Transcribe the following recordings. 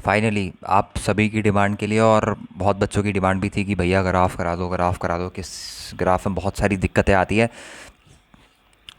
Finally आप सभी की डिमांड के लिए और बहुत बच्चों की डिमांड भी थी कि भैया ग्राफ करा दो, ग्राफ करा दो। किस ग्राफ में बहुत सारी दिक्कतें आती है।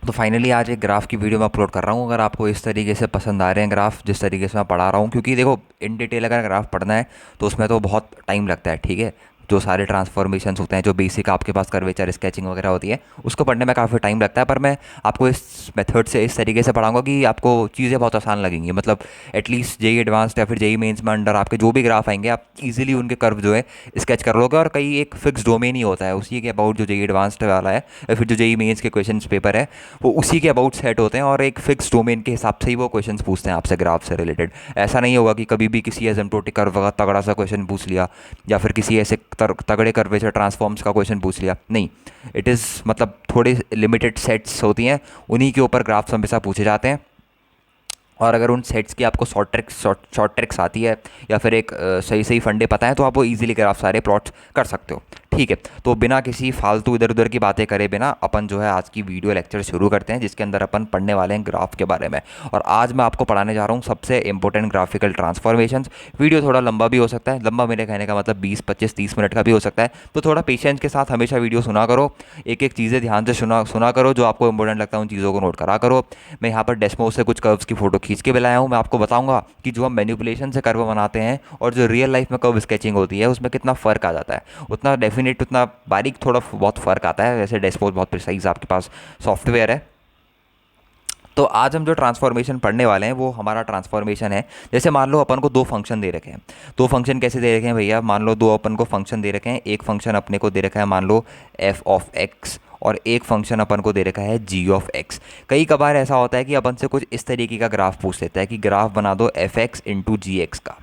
तो फाइनली आज एक ग्राफ की वीडियो मैं अपलोड कर रहा हूँ। अगर आपको इस तरीके से पसंद आ रहे हैं ग्राफ जिस तरीके से मैं पढ़ा रहा हूँ, क्योंकि देखो इन डिटेल अगर ग्राफ पढ़ना है तो उसमें तो बहुत टाइम लगता है, ठीक है। जो सारे ट्रांसफॉर्मेशंस होते हैं, जो बेसिक आपके पास कर्वेचर स्केचिंग वगैरह होती है, उसको पढ़ने में काफ़ी टाइम लगता है। पर मैं आपको इस मेथड से इस तरीके से पढ़ाऊंगा कि आपको चीज़ें बहुत आसान लगेंगी। मतलब एटलीस्ट जेई एडवांस्ड या फिर जेई मेंस में अंडर आपके जो भी ग्राफ आएंगे, आप इजीली उनके कर्व जो है स्केच कर लोगे। और कई एक फिक्स डोमेन ही होता है उसी के अबाउट, जो जेई एडवांस्ड वाला है या फिर जो जेई मेंस के क्वेश्चन पेपर है, वो उसी के अबाउट सेट होते हैं और एक फिक्स डोमेन के हिसाब से ही वो क्वेश्चंस पूछते हैं आपसे ग्राफ से रिलेटेड। ऐसा नहीं होगा कि कभी भी किसी एसिम्प्टोटिक कर्व का तगड़ा सा क्वेश्चन पूछ लिया या फिर किसी ऐसे तगड़े कर्वेचर ट्रांसफॉर्म्स का क्वेश्चन पूछ लिया, नहीं। इट इज़ मतलब थोड़े लिमिटेड सेट्स होती हैं, उन्हीं के ऊपर ग्राफ्स हमेशा पूछे जाते हैं। और अगर उन सेट्स की आपको शॉर्ट ट्रिक्स आती है या फिर एक सही सही फंडे पता है, तो आप वो इजीली ग्राफ सारे प्लॉट कर सकते हो, ठीक है। तो बिना किसी फालतू इधर उधर की बातें करे बिना अपन जो है आज की वीडियो लेक्चर शुरू करते हैं, जिसके अंदर अपन पढ़ने वाले हैं ग्राफ के बारे में। और आज मैं आपको पढ़ाने जा रहा हूँ सबसे इंपॉर्टेंट ग्राफिकल ट्रांसफॉर्मेशंस। वीडियो थोड़ा लंबा भी हो सकता है, लंबा मेरे कहने का मतलब 20 25 30 मिनट का भी हो सकता है। तो थोड़ा पेशेंस के साथ हमेशा वीडियो सुना करो, एक एक चीज़ें ध्यान से सुना सुना करो, जो आपको इंपॉर्टेंट लगता है उन चीज़ों को नोट करा करो। मैं यहाँ पर डेस्मो से कुछ कर्व्स की फोटो खींच के भी लाया हूँ। मैं आपको बताऊंगा कि जो हम मैनिपुलेशन से कर्व बनाते हैं और जो रियल लाइफ में कर्व स्केचिंग होती है, उसमें कितना फ़र्क आ जाता है। उतना डेफिनेट, उतना बारीक थोड़ा बहुत फ़र्क आता है। वैसे डेस्मो बहुत प्रिसाइज आपके पास सॉफ्टवेयर है। तो आज हम जो ट्रांसफॉर्मेशन पढ़ने वाले हैं वो हमारा ट्रांसफॉर्मेशन है। जैसे मान लो अपन को दो फंक्शन दे रखे हैं। दो फंक्शन कैसे दे रखे हैं भैया? मान लो दो अपन को फंक्शन दे रखे हैं। एक फंक्शन अपने को दे रखा है मान लो एफ ऑफ एक्स, और एक फंक्शन अपन को दे रखा है जी ऑफ एक्स। कई कबार ऐसा होता है कि अपन से कुछ इस तरीके का ग्राफ पूछ लेता है कि ग्राफ बना दो एफ एक्स इंटू जी एक्स का।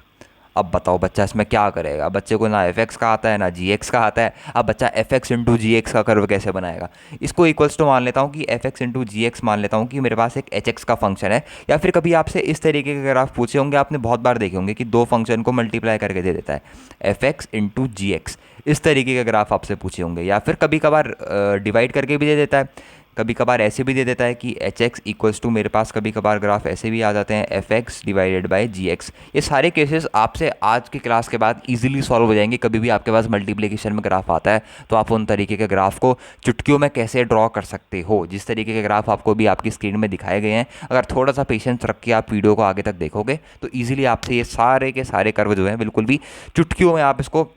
अब बताओ बच्चा इसमें क्या करेगा? बच्चे को ना एफ एक्स का आता है ना जी एक्स का आता है। अब बच्चा एफ एक्स इंटू जी एक्स का कर्व कैसे बनाएगा? इसको इक्वल्स टू मान लेता हूँ कि एफ एक्स इंटू जी एक्स मान लेता हूँ कि मेरे पास एक एच एक्स का फंक्शन है। या फिर कभी आपसे इस तरीके के ग्राफ पूछे होंगे, आपने बहुत बार देखे होंगे कि दो फंक्शन को मल्टीप्लाई करके दे देता है, एफ एक्स इंटू जी एक्स। इस तरीके के ग्राफ आपसे पूछे होंगे। या फिर कभी कभार डिवाइड करके भी दे देता है, कभी कभार ऐसे भी दे देता है कि एच एक्स इक्वल्स टू, मेरे पास कभी कभार ग्राफ ऐसे भी आ जाते हैं, f x divided by g x. ये सारे केसेस आपसे आज की क्लास के बाद इजीली सॉल्व हो जाएंगे। कभी भी आपके पास मल्टीप्लिकेशन में ग्राफ आता है तो आप उन तरीके के ग्राफ को चुटकियों में कैसे ड्रॉ कर सकते हो, जिस तरीके के ग्राफ आपको भी आपकी स्क्रीन में दिखाए गए हैं। अगर थोड़ा सा पेशेंस रख के आप वीडियो को आगे तक देखोगे तो ईजिली आपसे ये सारे के सारे कर्व जो हैं बिल्कुल भी चुटकियों में आप इसको,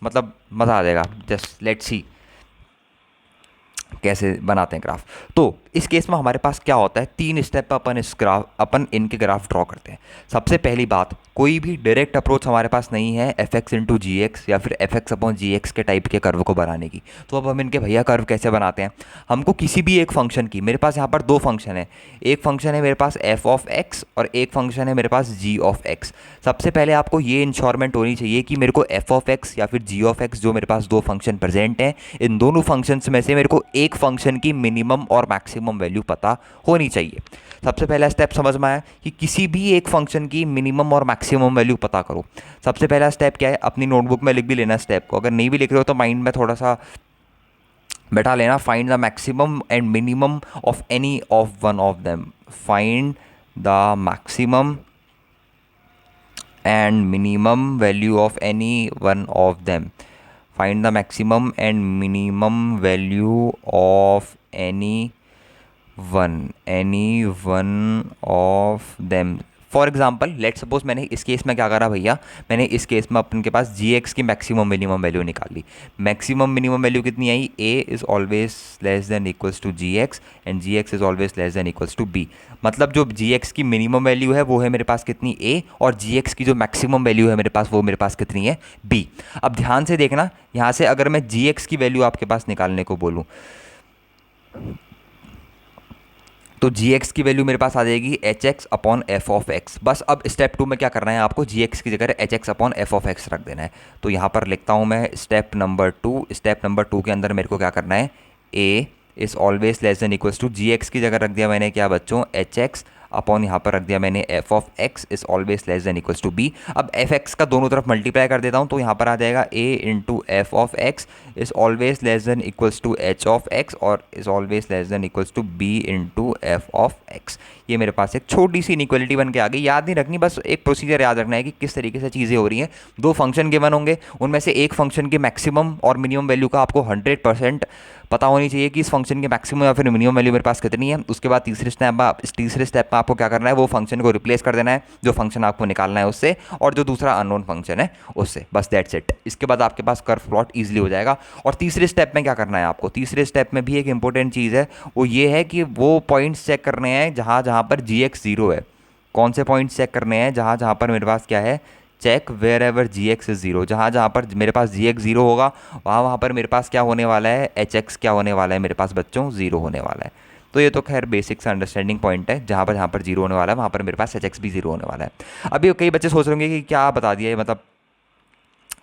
मतलब मज़ा आ जाएगा। जस्ट लेट्स सी कैसे बनाते हैं ग्राफ। तो इस केस में हमारे पास क्या होता है, तीन स्टेप पर अपन इनके ग्राफ ड्रॉ करते हैं। सबसे पहली बात, कोई भी डायरेक्ट अप्रोच हमारे पास नहीं है एफ एक्स इंटू जी एक्स या फिर एफ एक्स अपॉन जी एक्स के टाइप के कर्व को बनाने की। तो अब हम इनके भैया कर्व कैसे बनाते हैं? हमको किसी भी एक फंक्शन की, मेरे पास यहाँ पर दो फंक्शन है, एक फंक्शन है मेरे पास एफ ऑफ एक्स और एक फंक्शन है मेरे पास जी ऑफ एक्स। सबसे पहले आपको ये इंश्योरमेंट होनी चाहिए कि मेरे को एफ ऑफ एक्स या फिर जी ऑफ एक्स, जो मेरे पास दो फंक्शन प्रेजेंट हैं, इन दोनों फंक्शंस में से मेरे को एक फंक्शन की मिनिमम और मैक्सिमम वैल्यू पता होनी चाहिए। सबसे पहला स्टेप समझ में आया कि किसी भी एक फंक्शन की मिनिमम और मैक्सिमम वैल्यू पता करो। सबसे पहला स्टेप क्या है? अपनी नोटबुक में लिख भी लेना स्टेप को। अगर नहीं भी लिख रहे हो तो माइंड में थोड़ा सा बैठा लेना। Find the maximum and minimum of any of one of them. Find the maximum and minimum value of any one of them. Find the maximum and minimum value of any one of them. For example let suppose मैंने इस case में क्या करा भैया, मैंने इस case में अपन के पास जी एक्स की मैक्सिमम मिनिमम वैल्यू निकाल ली। मैक्सिमम मिनिमम वैल्यू कितनी आई? A is always less than equals to g x and g x is always less than equals to b. मतलब जो जी एक्स की मिनिमम वैल्यू है वो है मेरे पास कितनी? ए, और जी एक्स की जो मैक्सिमम वैल्यू है मेरे पास, वो मेरे पास कितनी है? बी। अब ध्यान से देखना, यहाँ से अगर मैं जी एक्स की वैल्यू आपके पास निकालने को बोलूँ तो जी एक्स की वैल्यू मेरे पास आ जाएगी H x upon f of x. बस अब स्टेप टू में क्या करना है आपको? जी एक्स की जगह h x upon f of x रख देना है। तो यहाँ पर लिखता हूँ मैं step number two. Step number two के अंदर मेरे को क्या करना है? A is always less than equals to, g x की जगह रख दिया मैंने क्या बच्चों? एच एक्स अपॉन यहाँ पर रख दिया मैंने f of x is always less than equals to b. अब एफ एक्स का दोनों तरफ मल्टीप्लाई कर देता हूँ तो यहाँ पर आ जाएगा a into f of x is always less than equals to h of x और is always less than equals to b into f of x. ये मेरे पास एक छोटी सी इनइक्वालिटी बन के आ गई। याद नहीं रखनी, बस एक प्रोसीजर याद रखना है कि किस तरीके से चीज़ें हो रही हैं। दो फंक्शन गिवन होंगे, उनमें से एक फंक्शन के मैक्सिमम और मिनिमम वैल्यू का आपको 100% पता होनी चाहिए कि इस फंक्शन की मैक्सिमम या फिर मिनिमम वैल्यू मेरे पास कितनी है। उसके बाद तीसरे स्टेप में आपको क्या करना है, वो फंक्शन को रिप्लेस कर देना है जो फंक्शन आपको निकालना है उससे, और जो दूसरा अननोन फंक्शन है उससे। बस दैट्स इट। इसके बाद आपके पास कर्व प्लॉट ईजिली हो जाएगा। और तीसरे स्टेप में क्या करना है आपको, तीसरे स्टेप में भी एक इंपॉर्टेंट चीज़ है, वो ये है कि वो पॉइंट्स चेक करने हैं जहाँ जहाँ पर जी एक्स ज़ीरो है। कौन से पॉइंट्स चेक करने हैं, जहाँ जहाँ पर मेरे पास क्या है, check wherever g x is zero. जहाँ जहाँ पर मेरे पास जी एक्स ज़ीरो होगा वहाँ वहाँ पर मेरे पास क्या होने वाला है, एच एक्स क्या होने वाला है मेरे पास बच्चों, ज़ीरो होने वाला है। तो ये तो खैर बेसिक सा अंडरस्टैंडिंग पॉइंट है। जहाँ पर जीरो होने वाला है वहाँ पर मेरे पास एच एक्स भी ज़ीरो होने वाला है। अभी कई बच्चे सोच रहे होंगे कि क्या बता दिया ये, मतलब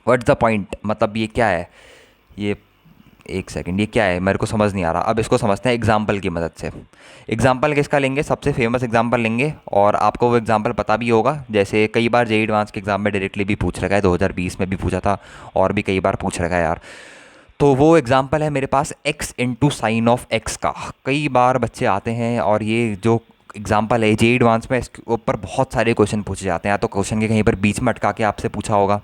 व्हाट्स द पॉइंट, मतलब ये क्या है, ये एक सेकंड, ये क्या है, मेरे को समझ नहीं आ रहा। अब इसको समझते हैं एग्जाम्पल की मदद से। एग्जाम्पल किसका लेंगे, सबसे फेमस एग्जाम्पल लेंगे, और आपको वो एग्जाम्पल पता भी होगा। जैसे कई बार जेईई एडवांस के एग्जाम में डायरेक्टली भी पूछ रखा है, 2020 में भी पूछा था और भी कई बार पूछ रखा है यार। तो वो एग्जाम्पल है मेरे पास x into sine of x का। कई बार बच्चे आते हैं और ये जो एग्जाम्पल है जेईई एडवांस में, इसके ऊपर बहुत सारे क्वेश्चन पूछे जाते हैं। या तो क्वेश्चन के कहीं पर बीच में अटका के आपसे पूछा होगा,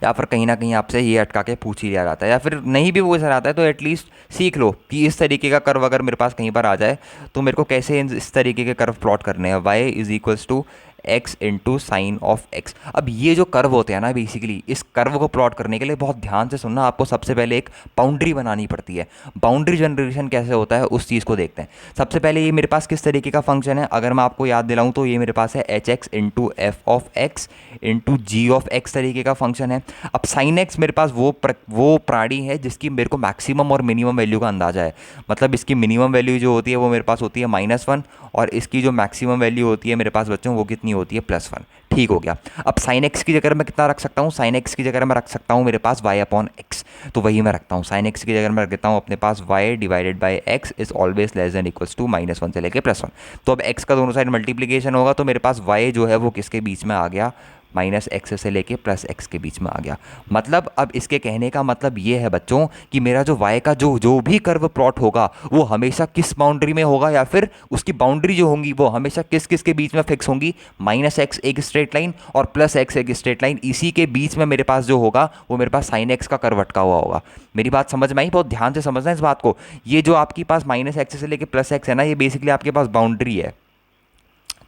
या फिर कहीं ना कहीं आपसे ये अटका के पूछ ही लिया जाता है, या फिर नहीं भी वो ऐसा आता है तो एटलीस्ट सीख लो कि इस तरीके का कर्व अगर मेरे पास कहीं पर आ जाए तो मेरे को कैसे इस तरीके के कर्व प्लॉट करने हैं। y is equals to x into sine of x. अब ये जो कर्व होते हैं ना, बेसिकली इस कर्व को प्लॉट करने के लिए बहुत ध्यान से सुनना, आपको सबसे पहले एक बाउंड्री बनानी पड़ती है। बाउंड्री जनरेशन कैसे होता है उस चीज़ को देखते हैं। सबसे पहले ये मेरे पास किस तरीके का फंक्शन है, अगर मैं आपको याद दिलाऊं तो ये मेरे पास है h x into f of x into g of x तरीके का फंक्शन है। अब साइन एक्स मेरे पास वो प्राणी है जिसकी मेरे को मैक्सिमम और मिनिमम वैल्यू का अंदाजा है। मतलब इसकी मिनिमम वैल्यू जो होती है वो मेरे पास होती है -1, और इसकी जो मैक्सिमम वैल्यू होती है मेरे पास बच्चों वो कितनी होती है, +1। ठीक हो गया। अब साइन एक्स की जगह मैं कितना रख सकता हूँ, साइन एक्स की जगह मैं रख सकता हूँ मेरे पास y अपॉन एक्स। तो वही मैं रखता हूँ, साइन एक्स की जगह मैं रख देता हूँ अपने पास y divided by x is always less than equals to -1 से लेके +1। तो अब x का दोनों साइड मल्टीप्लीकेशन होगा तो मेरे पास y जो है वो किसके बीच में आ गया, -x से लेके +x के बीच में आ गया। मतलब अब इसके कहने का मतलब ये है बच्चों कि मेरा जो y का जो भी कर्व प्लॉट होगा वो हमेशा किस बाउंड्री में होगा, या फिर उसकी बाउंड्री जो होंगी वो हमेशा किस किस के बीच में फिक्स होंगी, -x एक स्ट्रेट लाइन और +x एक स्ट्रेट लाइन। इसी के बीच में मेरे पास जो होगा वो मेरे पास sin x का कर्व अटका हुआ होगा। मेरी बात समझ में आई? बहुत ध्यान से समझना इस बात को। ये जो आपके पास -x से लेके +x है ना, ये बेसिकली आपके पास बाउंड्री है।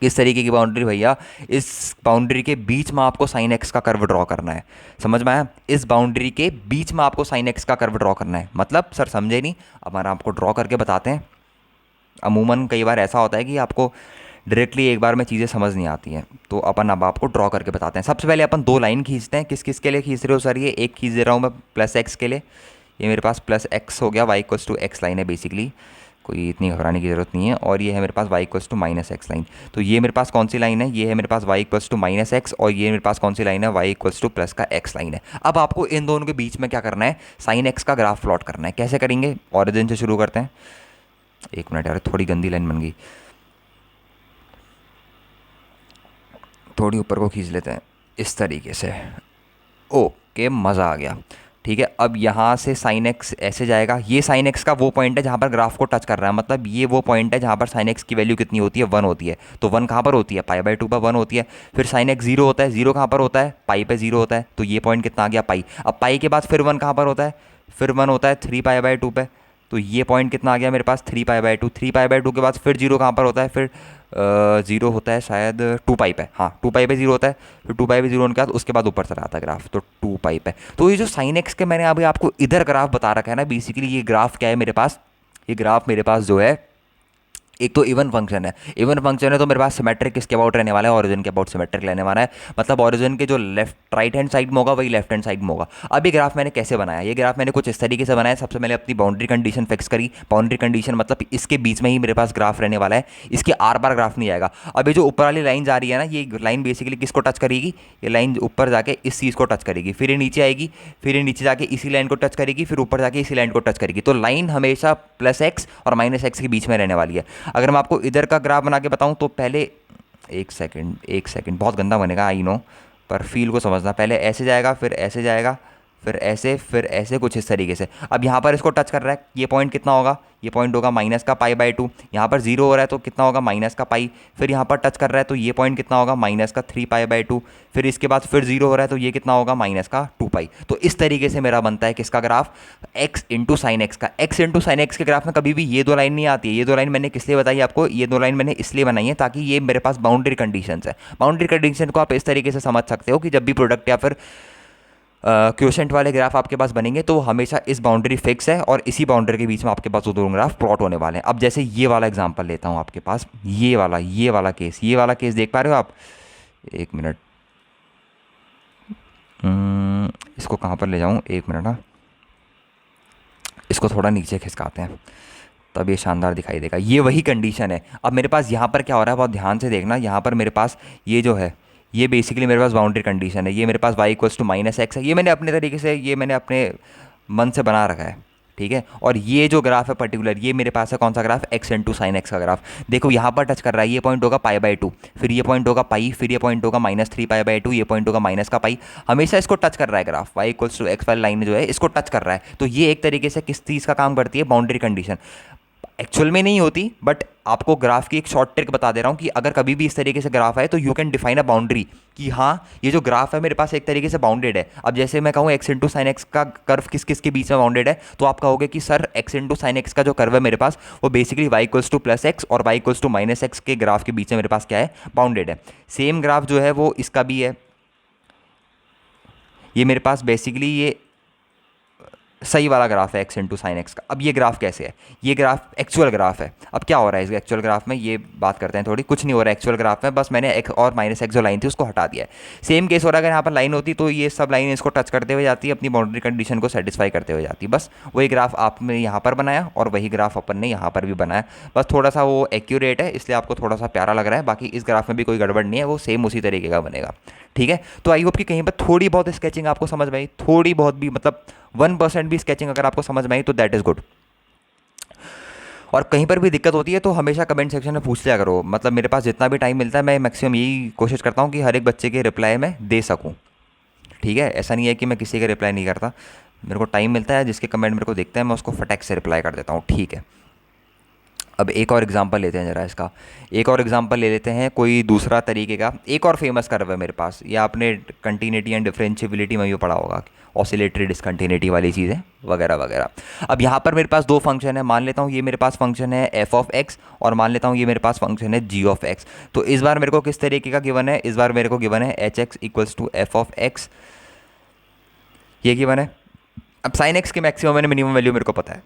किस तरीके की बाउंड्री भैया, इस बाउंड्री के बीच में आपको साइन एक्स का कर्व ड्रॉ करना है। समझ में आया? इस बाउंड्री के बीच में आपको साइन एक्स का कर्व ड्रॉ करना है। मतलब सर समझे नहीं, अब हम आपको ड्रॉ करके बताते हैं। अमूमन कई बार ऐसा होता है कि आपको डायरेक्टली एक बार में चीज़ें समझ नहीं आती हैं, तो अपन अब आपको ड्रॉ करके बताते हैं। सबसे पहले अपन दो लाइन खींचते हैं। किस किस के लिए खींच रहे हो सर? ये एक खींच दे रहा हूँ मैं +x के लिए, ये मेरे पास +x हो गया, y equals to x line है बेसिकली, कोई इतनी घबराने की ज़रूरत नहीं है। और ये है मेरे पास y equals to -x line. तो ये मेरे पास कौन सी लाइन है, ये है मेरे पास y इक्वल्स टू -x, और ये मेरे पास कौन सी लाइन है, y इक्वल्स टू प्लस का x लाइन है। अब आपको इन दोनों के बीच में क्या करना है, साइन x का ग्राफ प्लॉट करना है। कैसे करेंगे, ऑरिजिन से शुरू करते हैं। एक मिनट यार, थोड़ी गंदी लाइन बन गई, थोड़ी ऊपर को खींच लेते हैं इस तरीके से। ओके, मज़ा आ गया। ठीक है, अब यहाँ से साइन एक्स ऐसे जाएगा। ये साइन एक्स का वो पॉइंट है जहाँ पर ग्राफ को टच कर रहा है, मतलब ये वो पॉइंट है जहाँ पर साइन एक्स की वैल्यू कितनी होती है, 1 होती है। तो 1 कहाँ पर होती है, π/2 पर 1 होती है। फिर साइन एक्स 0 होता है, 0 कहाँ पर होता है, पाई पे 0 होता है। तो ये पॉइंट कितना आ गया, पाई। अब पाई के बाद फिर 1 कहाँ पर होता है, फिर 1 होता है 3π/2 पे। तो ये पॉइंट कितना आ गया मेरे पास, 3π/2। 3π/2 के बाद फिर 0 कहाँ पर होता है, फिर 0 होता है शायद 2π पे। हाँ, 2π पे 0 होता है, फिर 2π पे 0 होने के बाद उसके बाद ऊपर चला आता है ग्राफ, तो 2π पे। तो ये जो साइन एक्स के मैंने अभी आपको इधर ग्राफ बता रखा है ना, बेसिकली ये ग्राफ क्या है मेरे पास, ये ग्राफ मेरे पास जो है, एक तो इवन फंक्शन है। इवन फंक्शन है तो मेरे पास सिमेट्रिक किसके अबाउट रहने वाला है, ऑरिजिन के अबाउट सिमेट्रिक लेने वाला है। मतलब ऑरिजिन के जो लेफ्ट राइट हैंड साइड में होगा वही लेफ्ट हैंड साइड में होगा। अब ये ग्राफ मैंने कैसे बनाया, ये ग्राफ मैंने कुछ इस तरीके से बनाया। सबसे पहले अपनी बाउंड्री कंडीशन फिक्स करी। बाउंड्री कंडीशन मतलब इसके बीच में ही मेरे पास ग्राफ रहने वाला है, इसके आर पार ग्राफ नहीं आएगा। अब ये जो ऊपर वाली लाइन जा रही है ना, ये लाइन बेसिकली किसको टच करेगी, ये लाइन ऊपर जाके इस चीज़ को टच करेगी, फिर ये नीचे आएगी, फिर ये नीचे जाके इसी लाइन को टच करेगी, फिर ऊपर जाके इसी लाइन को टच करेगी। तो लाइन हमेशा +x और -x के बीच में रहने वाली है। अगर मैं आपको इधर का ग्राफ बना के बताऊं तो पहले एक सेकंड, बहुत गंदा बनेगा आई नो, पर फील को समझना। पहले ऐसे जाएगा, फिर ऐसे जाएगा, फिर ऐसे कुछ इस तरीके से। अब यहाँ पर इसको टच कर रहा है, ये पॉइंट कितना होगा, ये पॉइंट होगा माइनस का पाई/2। यहाँ पर जीरो हो रहा है तो कितना होगा, माइनस का पाई। फिर यहाँ पर टच कर रहा है तो ये पॉइंट कितना होगा, माइनस का 3 पाई/2। फिर इसके बाद फिर जीरो हो रहा है तो ये कितना होगा, माइनस का 2 पाई। तो इस तरीके से मेरा बनता है किसका graph, x into sine x का। एक्स इंटू साइन एक्स के ग्राफ में कभी भी ये दो लाइन नहीं आती है। ये दो लाइन मैंने किस लिए बताई आपको, ये दो लाइन मैंने इसलिए बनाई है ताकि ये मेरे पास बाउंड्री कंडीशंस है। बाउंड्री कंडीशन को आप इस तरीके से समझ सकते हो कि जब भी प्रोडक्ट या फिर क्वोशेंट वाले ग्राफ आपके पास बनेंगे तो हमेशा इस बाउंड्री फिक्स है और इसी बाउंड्री के बीच में आपके पास वो दोनों ग्राफ प्लॉट होने वाले हैं। अब जैसे ये वाला एग्जांपल लेता हूँ आपके पास, ये वाला केस देख पा रहे हो आप, एक मिनट, इसको कहाँ पर ले जाऊँ, एक मिनट, हाँ, इसको थोड़ा नीचे खिसकाते हैं तब ये शानदार दिखाई देगा। ये वही कंडीशन है। अब मेरे पास यहाँ पर क्या हो रहा है, बहुत ध्यान से देखना। यहाँ पर मेरे पास ये जो है, ये बेसिकली मेरे पास बाउंड्री कंडीशन है। ये मेरे पास y=-x है। ये मैंने अपने तरीके से, ये मैंने अपने मन से बना रखा है, ठीक है। और ये जो ग्राफ है पर्टिकुलर, ये मेरे पास है कौन सा graph, x into sine x का ग्राफ। देखो यहाँ पर टच कर रहा है, ये पॉइंट होगा पाई/2, फिर ये पॉइंट होगा पाई, फिर ये पॉइंट होगा -3 पाई/2, ये पॉइंट होगा माइनस का पाई। हमेशा इसको टच कर रहा है ग्राफ, y=x वाली लाइन जो है इसको टच कर रहा है। तो ये एक तरीके से किस चीज़ का काम करती है, बाउंड्री कंडीशन। एक्चुअल में नहीं होती, बट आपको ग्राफ की एक शॉर्ट ट्रिक बता दे रहा हूँ कि अगर कभी भी इस तरीके से ग्राफ आए तो you can define a boundary कि हाँ ये जो ग्राफ है मेरे पास एक तरीके से बाउंडेड है। अब जैसे मैं कहूँ एक्स इंटू साइन एक्स का कर्व किस किस के बीच में बाउंडेड है, तो आप कहोगे कि sir x into sine x का जो कर्व है मेरे पास वो बेसिकली y=+x और y=-x के ग्राफ के बीच में मेरे पास क्या है, बाउंडेड है। सेम ग्राफ जो है वो इसका भी है। ये मेरे पास बेसिकली ये सही वाला ग्राफ है एक्स इंटू साइन एक्स का। अब ये ग्राफ कैसे है, ये ग्राफ एक्चुअल ग्राफ है। अब क्या हो रहा है इस एक्चुअल ग्राफ में, ये बात करते हैं थोड़ी। कुछ नहीं हो रहा है एक्चुअल ग्राफ में, बस मैंने एक्स और -x जो लाइन थी उसको हटा दिया है। सेम केस हो रहा है, अगर यहाँ पर लाइन होती तो ये सब लाइन इसको टच करते हुए जाती है, अपनी बाउंड्री कंडीशन को सेटिस्फाई करते हुए जाती है। बस वही ग्राफ आपने यहाँ पर बनाया और वही ग्राफ अपन ने यहाँ पर भी बनाया। बस थोड़ा सा वो एक्यूरेट है इसलिए आपको थोड़ा सा प्यारा लग रहा है, बाकी इस ग्राफ में भी कोई गड़बड़ नहीं है, वो सेम उसी तरीके का बनेगा, ठीक है। तो आई होप कि कहीं पर थोड़ी बहुत स्केचिंग आपको समझ में आई, थोड़ी बहुत भी, मतलब 1% भी स्केचिंग अगर आपको समझ में आई तो दैट इज़ गुड। और कहीं पर भी दिक्कत होती है तो हमेशा कमेंट सेक्शन में पूछ लिया करो। मतलब मेरे पास जितना भी टाइम मिलता है मैं मैक्सिमम यही कोशिश करता हूँ कि हर एक बच्चे के रिप्लाई मैं दे सकूँ, ठीक है। ऐसा नहीं है कि मैं किसी का रिप्लाई नहीं करता, मेरे को टाइम मिलता है, जिसके कमेंट मेरे को दिखता है मैं उसको फटाक से रिप्लाई कर देता हूँ, ठीक है। अब एक और एग्जांपल लेते हैं ज़रा इसका, एक और एग्जांपल ले लेते हैं कोई दूसरा तरीके का। एक और फेमस कर्व है मेरे पास, ये आपने कंटिन्यूटी एंड डिफरेंशिएबिलिटी में भी पढ़ा होगा, ऑसिलेटरी डिसकंटिन्यूटी वाली चीज़ें वगैरह वगैरह। अब यहाँ पर मेरे पास दो फंक्शन है, मान लेता हूँ ये मेरे पास फंक्शन है f(x) और मान लेता हूँ ये मेरे पास फंक्शन है g(x). तो इस बार मेरे को किस तरीके का गिवन है, इस बार मेरे को गिवन है h(x)=f(x), ये गिवन है। अब साइन एक्स की मैक्सिमम एंड मिनिमम वैल्यू मेरे को पता है,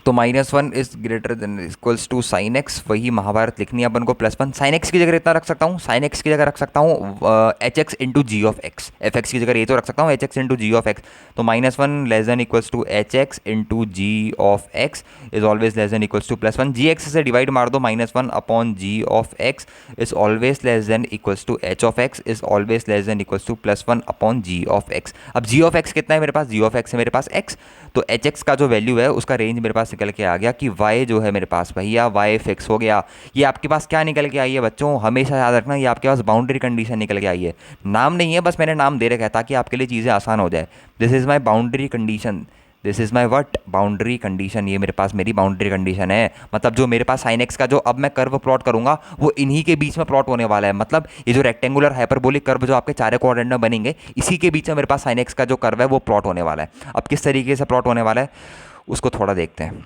तो -1 is greater than equals to sine x, वही महाभारत लिखनी है अपन को, +1। साइन एक्स की जगह इतना रख सकता हूँ, साइन एक्स की जगह रख सकता हूँ hx into g of x, f x की जगह ये तो रख सकता हूँ hx into g of x. तो -1 less than equals to hx into g of x is always less than equals to +1। G x से डिवाइड मार दो, -1 upon g of x is always less than equals to h of x is always less than equals to +1 upon g of x. अब जी of x कितना है मेरे पास, जी of x है मेरे पास x, तो hx का जो वैल्यू है उसका रेंज मेरे पास निकल के आ गया कि y जो है मेरे पास, भैया y फिक्स हो गया। ये आपके पास क्या निकल के आई है बच्चों, हमेशा याद रखना, ये आपके पास बाउंड्री कंडीशन निकल के आई है। नाम नहीं है, बस मैंने नाम दे रखा है ताकि आपके लिए चीज़ें आसान हो जाए। This is my boundary condition, this is my what boundary condition, ये मेरे पास मेरी बाउंड्री कंडीशन है। मतलब जो मेरे पास साइन एक्स का जो अब मैं कर्व प्लॉट करूंगा वो इन्हीं के बीच में प्लॉट होने वाला है। मतलब ये जो रेक्टेंगुलर हाइपरबोलिक कर्व जो आपके चारों कोऑर्डिनेट में बनेंगे, इसी के बीच में मेरे पास साइन एक्स का जो कर्व है वो प्लॉट होने वाला है। अब किस तरीके से प्लॉट होने वाला है उसको थोड़ा देखते हैं।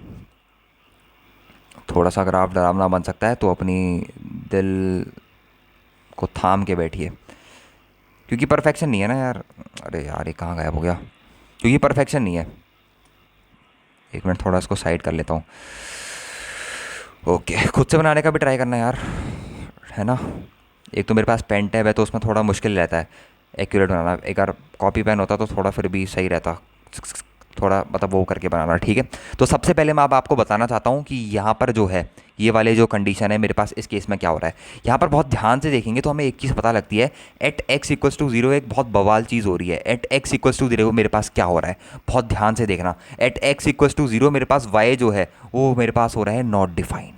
थोड़ा सा ग्राफ डरावना बन सकता है तो अपनी दिल को थाम के बैठिए, क्योंकि परफेक्शन नहीं है ना यार। अरे यार ये कहाँ गायब हो गया, क्योंकि परफेक्शन नहीं है। एक मिनट थोड़ा इसको साइड कर लेता हूँ। ओके, खुद से बनाने का भी ट्राई करना यार, है ना। एक तो मेरे पास पेन टैब है तो उसमें थोड़ा मुश्किल रहता है एक्यूरेट बनाना, एक बार कॉपी पेन होता तो थोड़ा फिर भी सही रहता, थोड़ा मतलब वो करके बनाना, ठीक है। तो सबसे पहले मैं अब आपको बताना चाहता हूँ कि यहाँ पर जो है ये वाले जो कंडीशन है मेरे पास, इस केस में क्या हो रहा है। यहाँ पर बहुत ध्यान से देखेंगे तो हमें एक चीज़ पता लगती है, एट x इक्वल्स टू 0 एक बहुत बवाल चीज़ हो रही है। एट x इक्वल्स टू 0 मेरे पास क्या हो रहा है, बहुत ध्यान से देखना। एट x इक्वल्स टू 0 मेरे पास y जो है वो मेरे पास हो रहा है नॉट डिफाइन।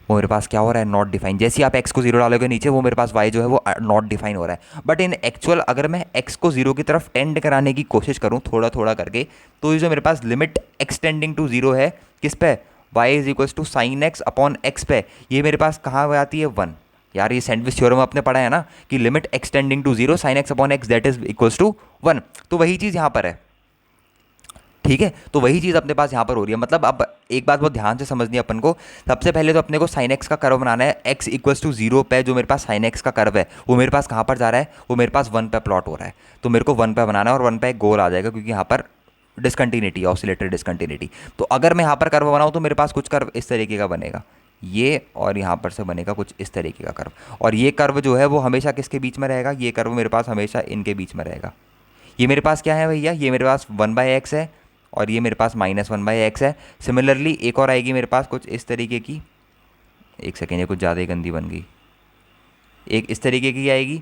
वो मेरे पास क्या हो रहा है, नॉट डिफाइन। जैसे ही आप x को 0 डालोगे नीचे, वो मेरे पास y जो है वो नॉट डिफाइन हो रहा है। बट इन एक्चुअल अगर मैं x को 0 की तरफ टेंड कराने की कोशिश करूँ थोड़ा थोड़ा करके, तो ये जो मेरे पास लिमिट x टेंडिंग टू 0 है, किस पे, y is equals to sine x upon x पे, ये मेरे पास कहाँ पे आती है, 1। यार ये सैंडविच थ्योरम आपने पढ़ा है ना कि limit x tending to 0 sine x upon x that is equals to 1। तो वही चीज़ यहाँ पर है, ठीक है। तो वही चीज़ अपने पास यहाँ पर हो रही है। मतलब अब एक बात बहुत ध्यान से समझनी है अपन को। सबसे पहले तो अपने को साइन एक्स का कर्व बनाना है। x इक्वल्स टू 0 पे जो मेरे पास साइन एक्स का कर्व है वो मेरे पास कहाँ पर जा रहा है, वो मेरे पास 1 पे प्लॉट हो रहा है। तो मेरे को 1 पे बनाना है और 1 पे एक गोल आ जाएगा, क्योंकि यहाँ पर डिसकंटिन्यूटी, ऑसिलेटरी डिसकंटिन्यूटी। तो अगर मैं यहाँ पर कर्व बनाऊँ तो मेरे पास कुछ कर्व इस तरीके का बनेगा, ये, और यहाँ पर से बनेगा कुछ इस तरीके का कर्व। और ये कर्व जो है वो हमेशा किसके बीच में रहेगा, ये कर्व मेरे पास हमेशा इनके बीच में रहेगा। ये मेरे पास क्या है भैया, ये मेरे पास 1/x है और ये मेरे पास -1/x है। सिमिलरली एक और आएगी मेरे पास कुछ इस तरीके की, एक सेकेंड, ये कुछ ज़्यादा ही गंदी बन गई, एक इस तरीके की आएगी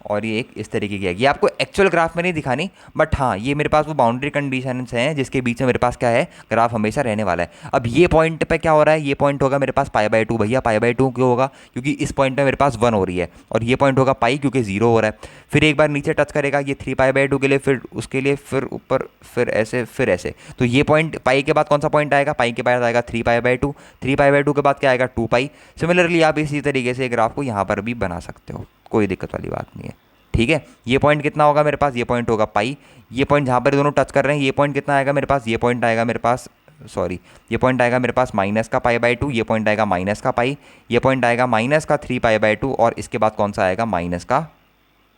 और ये एक इस तरीके की आएगी। ये आपको एक्चुअल ग्राफ में नहीं दिखानी, बट हाँ ये मेरे पास वो बाउंड्री कंडीशंस हैं जिसके बीच में मेरे पास क्या है, ग्राफ हमेशा रहने वाला है। अब ये पॉइंट पे क्या हो रहा है, ये पॉइंट होगा मेरे पास π/2। भैया π/2 क्यों होगा, क्योंकि इस पॉइंट पे मेरे पास 1 हो रही है, और ये पॉइंट होगा पाई क्योंकि 0 हो रहा है। फिर एक बार नीचे टच करेगा ये 3π/2 के लिए, फिर उसके लिए, फिर ऊपर, फिर ऐसे, फिर ऐसे। तो ये पॉइंट पाई के बाद कौन सा पॉइंट आएगा, पाई के बाद आएगा 3π/2, 3π/2 के बाद क्या आएगा 2π। सिमिलरली आप इसी तरीके से ग्राफ को यहाँ पर भी बना सकते हो, कोई दिक्कत वाली बात नहीं है, ठीक है। ये पॉइंट कितना होगा मेरे पास, ये पॉइंट होगा पाई। ये पॉइंट जहाँ पर दोनों टच कर रहे हैं, ये पॉइंट कितना आएगा मेरे पास, ये पॉइंट आएगा मेरे पास, सॉरी, ये पॉइंट आएगा मेरे पास माइनस का π/2, ये पॉइंट आएगा माइनस का पाई, ये पॉइंट आएगा माइनस का 3π/2, और इसके बाद कौन सा आएगा, माइनस का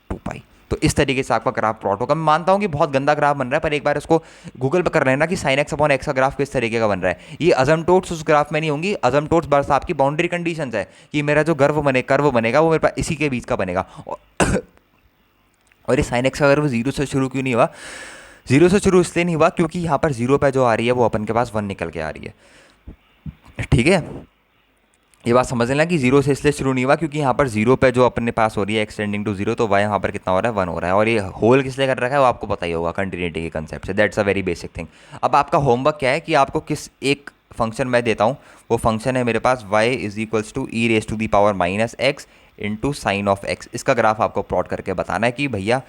2π। तो इस तरीके से आपका ग्राफ प्लॉट होगा। मैं मानता हूँ कि बहुत गंदा ग्राफ बन रहा है, पर एक बार इसको गूगल पर कर लेना कि साइन एक्स अपॉन एक्स का ग्राफ किस तरीके का बन रहा है। ये अजमटोट्स उस ग्राफ में नहीं होंगी, अजमटोट्स बस आपकी बाउंड्री कंडीशंस है कि मेरा जो कर्व बनेगा वो मेरे पास इसी के बीच का बनेगा। और ये साइन एक्स का कर्व 0 से शुरू क्यों नहीं हुआ, 0 से शुरू इसलिए नहीं हुआ क्योंकि यहाँ पर 0 पे जो आ रही है वो अपन के पास 1 निकल के आ रही है, ठीक है। ये बात समझ लेना कि 0 से इसलिए शुरू नहीं हुआ क्योंकि यहाँ पर 0 पे जो अपने पास हो रही है एक्सटेंडिंग टू 0, तो y यहाँ पर कितना हो रहा है, 1 हो रहा है। और ये होल किस लिए कर रखा है वो आपको पता ही होगा, कंटिन्यूटी के कंसेप्ट से। That's a very basic thing. अब आपका होमवर्क क्या है कि आपको किस एक फंक्शन मैं देता हूँ, वो फंक्शन है मेरे पास y is equals to e⁻⁻x into sine of x। इसका ग्राफ आपको प्लॉट करके बताना है कि भैया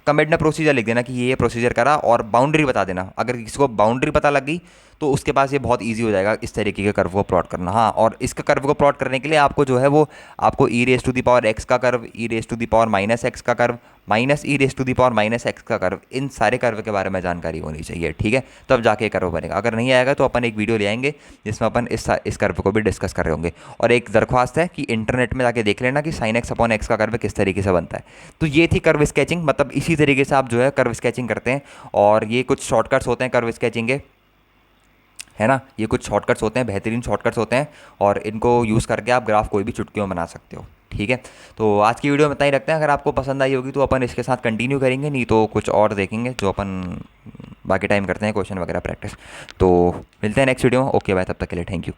कमेंट में प्रोसीजर लिख देना कि ये प्रोसीजर करा, और बाउंड्री बता देना। अगर किसी को बाउंड्री पता लग गई तो उसके पास ये बहुत इजी हो जाएगा इस तरीके के कर्व को प्लॉट करना। हाँ, और इसका कर्व को प्लॉट करने के लिए आपको जो है वो आपको e⁻x का कर्व, e⁻−x का कर्व, -e⁻−x का कर्व, इन सारे कर्व के बारे में जानकारी होनी चाहिए, ठीक है। तब जाके कर्व बनेगा। अगर नहीं आएगा तो अपन एक वीडियो ले आएंगे जिसमें अपन इस कर्व को भी डिस्कस कर रहे होंगे। और एक दरख्वास्त है कि इंटरनेट में जाके देख लेना कि साइन एक्स अपॉन एक्स का कर्व किस तरीके से बनता है। तो ये थी कर्व स्केचिंग। मतलब इसी तरीके से आप जो है कर्व स्केचिंग करते हैं, और ये कुछ शॉर्टकट्स होते हैं कर्व स्केचिंग के, है ना। ये कुछ शॉर्टकट्स होते हैं, बेहतरीन शॉर्टकट्स होते हैं, और इनको यूज़ करके आप ग्राफ कोई भी चुटकियों में बना सकते हो, ठीक है। तो आज की वीडियो में इतना ही रखते हैं। अगर आपको पसंद आई होगी तो अपन इसके साथ कंटिन्यू करेंगे, नहीं तो कुछ और देखेंगे जो अपन बाकी टाइम करते हैं, क्वेश्चन वगैरह प्रैक्टिस। तो मिलते हैं नेक्स्ट वीडियो में। ओके बाय, तब तक के लिए थैंक यू।